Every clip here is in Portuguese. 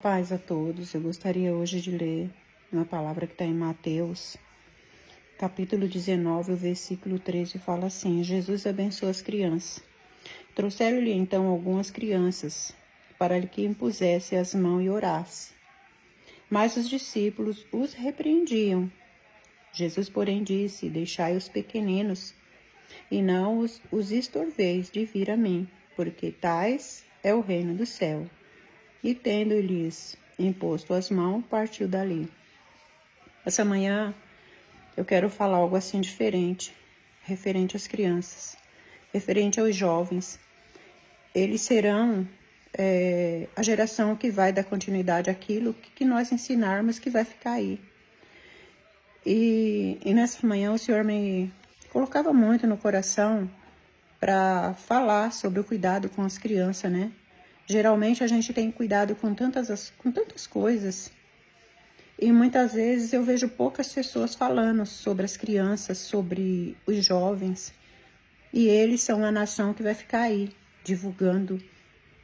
Paz a todos. Eu gostaria hoje de ler uma palavra que está em Mateus, capítulo 19, o versículo 13, fala assim: Jesus abençoa as crianças. Trouxeram-lhe então algumas crianças, para que impusesse as mãos e orasse. Mas os discípulos os repreendiam. Jesus, porém, disse: Deixai os pequeninos, e não os estorveis de vir a mim, porque tais é o reino do céu. E tendo-lhes imposto as mãos, partiu dali. Essa manhã eu quero falar algo assim diferente, referente às crianças, referente aos jovens. Eles serão a geração que vai dar continuidade àquilo que nós ensinarmos, que vai ficar aí. E nessa manhã o Senhor me colocava muito no coração para falar sobre o cuidado com as crianças, né? Geralmente a gente tem cuidado com tantas coisas e muitas vezes eu vejo poucas pessoas falando sobre as crianças, sobre os jovens. E eles são a nação que vai ficar aí, divulgando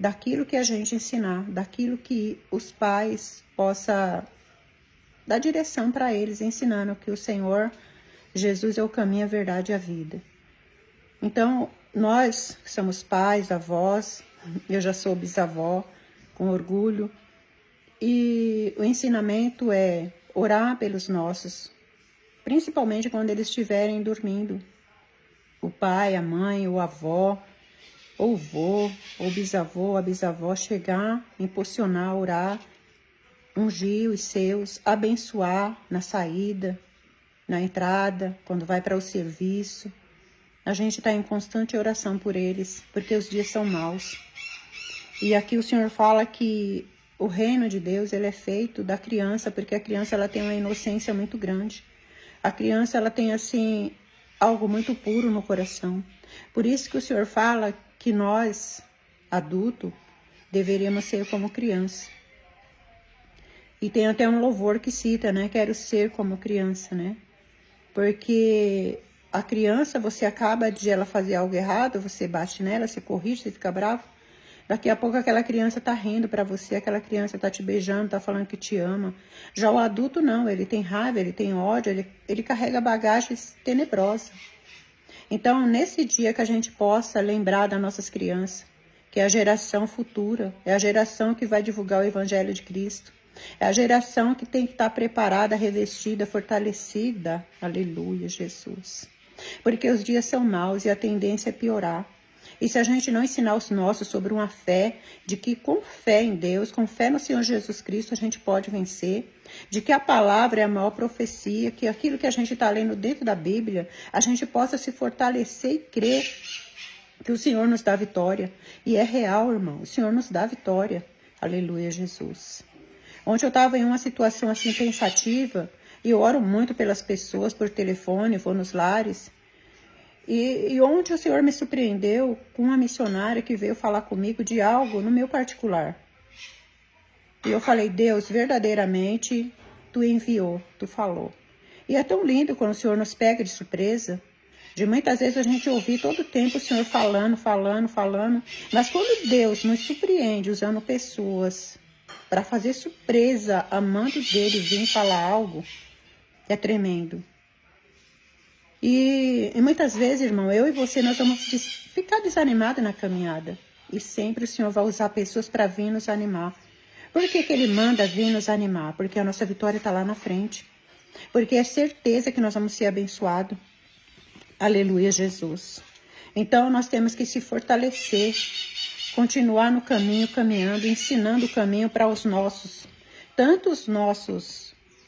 daquilo que a gente ensinar, daquilo que os pais possam dar direção para eles, ensinando que o Senhor Jesus é o caminho, a verdade e a vida. Então, nós que somos pais, avós, eu já sou bisavó, com orgulho, e o ensinamento é orar pelos nossos, principalmente quando eles estiverem dormindo. O pai, a mãe, o avó, ou o vô, ou o bisavô, a bisavó chegar, impulsionar, orar, ungir os seus, abençoar na saída, na entrada, quando vai para o serviço. A gente está em constante oração por eles, porque os dias são maus. E aqui o Senhor fala que o reino de Deus ele é feito da criança, porque a criança ela tem uma inocência muito grande. A criança ela tem assim algo muito puro no coração. Por isso que o Senhor fala que nós, adultos, deveríamos ser como criança. E tem até um louvor que cita, né? Quero ser como criança, né? Porque a criança, você acaba de ela fazer algo errado, você bate nela, você corrige, você fica bravo. Daqui a pouco aquela criança tá rindo para você, aquela criança tá te beijando, tá falando que te ama. Já o adulto não, ele tem raiva, ele tem ódio, ele carrega bagagens tenebrosas. Então, nesse dia que a gente possa lembrar das nossas crianças, que é a geração futura, é a geração que vai divulgar o Evangelho de Cristo, é a geração que tem que estar preparada, revestida, fortalecida. Aleluia, Jesus. Porque os dias são maus e a tendência é piorar. E se a gente não ensinar os nossos sobre uma fé, de que com fé em Deus, com fé no Senhor Jesus Cristo, a gente pode vencer, de que a palavra é a maior profecia, que aquilo que a gente está lendo dentro da Bíblia, a gente possa se fortalecer e crer que o Senhor nos dá vitória. E é real, irmão, o Senhor nos dá vitória. Aleluia, Jesus. Ontem eu estava em uma situação assim pensativa, e eu oro muito pelas pessoas, por telefone, vou nos lares. E ontem o Senhor me surpreendeu com uma missionária que veio falar comigo de algo no meu particular. E eu falei, Deus, verdadeiramente, Tu enviou, Tu falou. E é tão lindo quando o Senhor nos pega de surpresa, de muitas vezes a gente ouvir todo o tempo o Senhor falando, mas quando Deus nos surpreende usando pessoas para fazer surpresa, amando dele, vir falar algo, é tremendo. E muitas vezes, irmão, eu e você, nós vamos ficar desanimados na caminhada. E sempre o Senhor vai usar pessoas para vir nos animar. Por que Ele manda vir nos animar? Porque a nossa vitória está lá na frente. Porque é certeza que nós vamos ser abençoados. Aleluia, Jesus. Então, nós temos que se fortalecer, continuar no caminho, caminhando, ensinando o caminho para os nossos. Tanto os nossos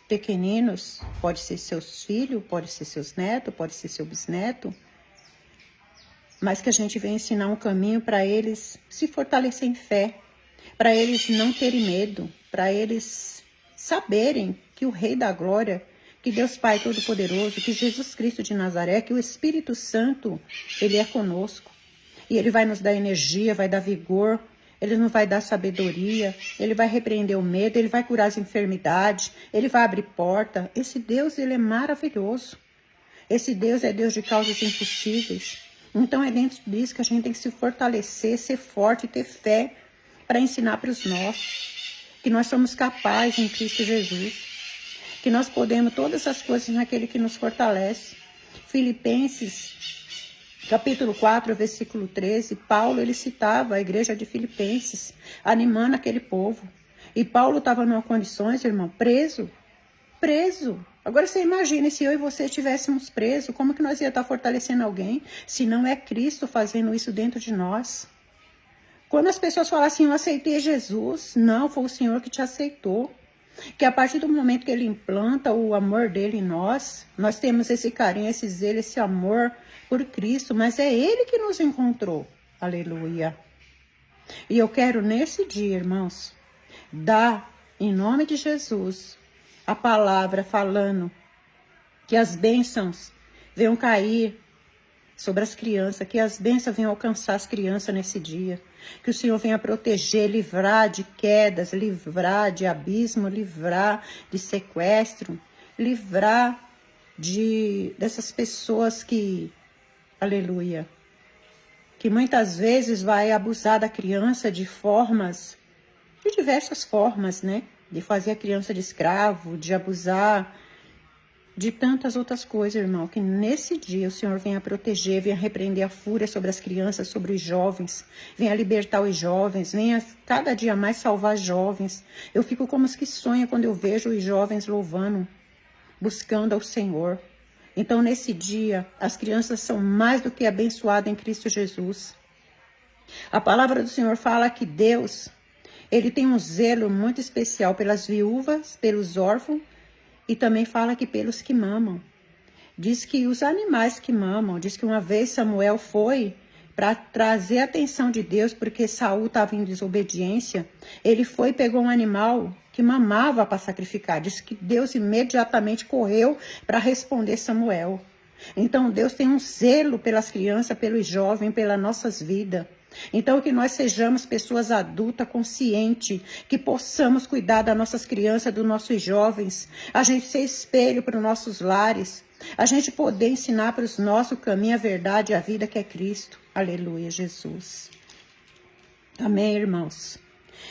pequeninos, pode ser seus filhos, pode ser seus netos, pode ser seu bisneto, mas que a gente venha ensinar um caminho para eles se fortalecer em fé, para eles não terem medo, para eles saberem que o Rei da Glória, que Deus Pai Todo-Poderoso, que Jesus Cristo de Nazaré, que o Espírito Santo, Ele é conosco. E Ele vai nos dar energia, vai dar vigor, Ele nos vai dar sabedoria, Ele vai repreender o medo, Ele vai curar as enfermidades, Ele vai abrir porta. Esse Deus, Ele é maravilhoso. Esse Deus é Deus de causas impossíveis. Então é dentro disso que a gente tem que se fortalecer, ser forte, ter fé para ensinar para os nossos. que nós somos capazes em Cristo Jesus, que nós podemos todas as coisas naquele que nos fortalece. Filipenses, capítulo 4, versículo 13, Paulo, ele citava a igreja de Filipenses, animando aquele povo. E Paulo estava numa condições, irmão, preso. Agora você imagina se eu e você estivéssemos presos, como que nós ia estar fortalecendo alguém, se não é Cristo fazendo isso dentro de nós? Quando as pessoas falam assim, eu aceitei Jesus, não, foi o Senhor que te aceitou. Que a partir do momento que Ele implanta o amor dele em nós temos esse carinho, esse zelo, esse amor por Cristo, mas é Ele que nos encontrou. Aleluia. E eu quero nesse dia, irmãos, dar em nome de Jesus a palavra falando que as bênçãos venham cair sobre as crianças, que as bênçãos venham alcançar as crianças nesse dia, que o Senhor venha proteger, livrar de quedas, livrar de abismo, livrar de sequestro, livrar dessas pessoas que, aleluia, que muitas vezes vai abusar da criança de diversas formas, né? De fazer a criança de escravo, de abusar, de tantas outras coisas, irmão, que nesse dia o Senhor venha proteger, venha repreender a fúria sobre as crianças, sobre os jovens, venha libertar os jovens, venha cada dia mais salvar jovens. Eu fico como que sonha quando eu vejo os jovens louvando, buscando ao Senhor. Então, nesse dia, as crianças são mais do que abençoadas em Cristo Jesus. A palavra do Senhor fala que Deus, Ele tem um zelo muito especial pelas viúvas, pelos órfãos, e também fala que pelos que mamam. Diz que os animais que mamam, diz que uma vez Samuel foi para trazer a atenção de Deus, porque Saul estava em desobediência. Ele foi e pegou um animal que mamava para sacrificar. Diz que Deus imediatamente correu para responder Samuel. Então Deus tem um zelo pelas crianças, pelos jovens, pelas nossas vidas. Então que nós sejamos pessoas adultas, conscientes, que possamos cuidar das nossas crianças, dos nossos jovens, a gente ser espelho para os nossos lares, a gente poder ensinar para os nossos o caminho, a verdade e a vida que é Cristo. Aleluia, Jesus. Amém, irmãos?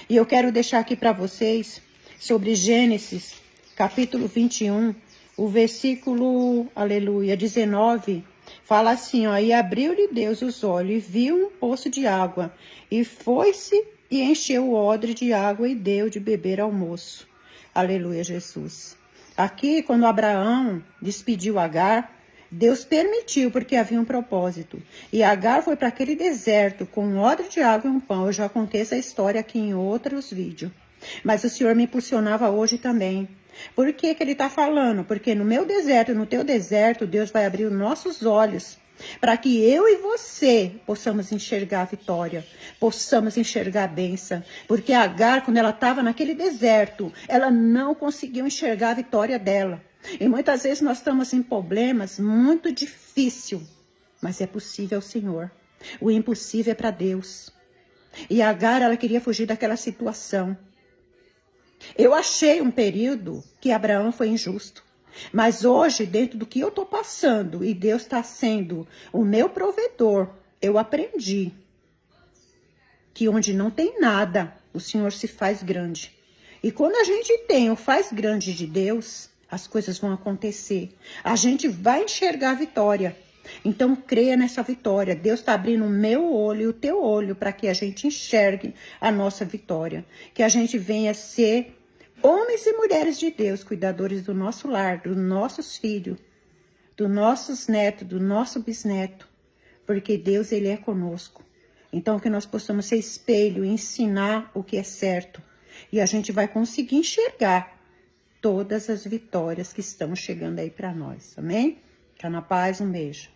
E eu quero deixar aqui para vocês sobre Gênesis, capítulo 21, o versículo, aleluia, 19, fala assim, ó, e abriu-lhe Deus os olhos e viu um poço de água, e foi-se e encheu o odre de água e deu de beber ao moço. Aleluia, Jesus. Aqui, quando Abraão despediu Agar, Deus permitiu, porque havia um propósito. E Agar foi para aquele deserto com um odre de água e um pão. Eu já contei essa história aqui em outros vídeos. Mas o Senhor me impulsionava hoje também. Por que que Ele está falando? Porque no meu deserto, no teu deserto, Deus vai abrir os nossos olhos para que eu e você possamos enxergar a vitória, possamos enxergar a bênção. Porque Agar, quando ela estava naquele deserto, ela não conseguiu enxergar a vitória dela. E muitas vezes nós estamos em problemas muito difíceis, mas é possível ao Senhor. O impossível é para Deus. E Agar, ela queria fugir daquela situação. Eu achei um período que Abraão foi injusto. Mas hoje, dentro do que eu estou passando, e Deus está sendo o meu provedor, eu aprendi que onde não tem nada, o Senhor se faz grande. E quando a gente tem o faz grande de Deus, as coisas vão acontecer. A gente vai enxergar a vitória. Então, creia nessa vitória. Deus está abrindo o meu olho e o teu olho para que a gente enxergue a nossa vitória. Que a gente venha ser homens e mulheres de Deus, cuidadores do nosso lar, dos nossos filhos, dos nossos netos, do nosso bisneto, porque Deus, Ele é conosco. Então, que nós possamos ser espelho e ensinar o que é certo, e a gente vai conseguir enxergar todas as vitórias que estão chegando aí para nós, amém? Fica na paz, um beijo.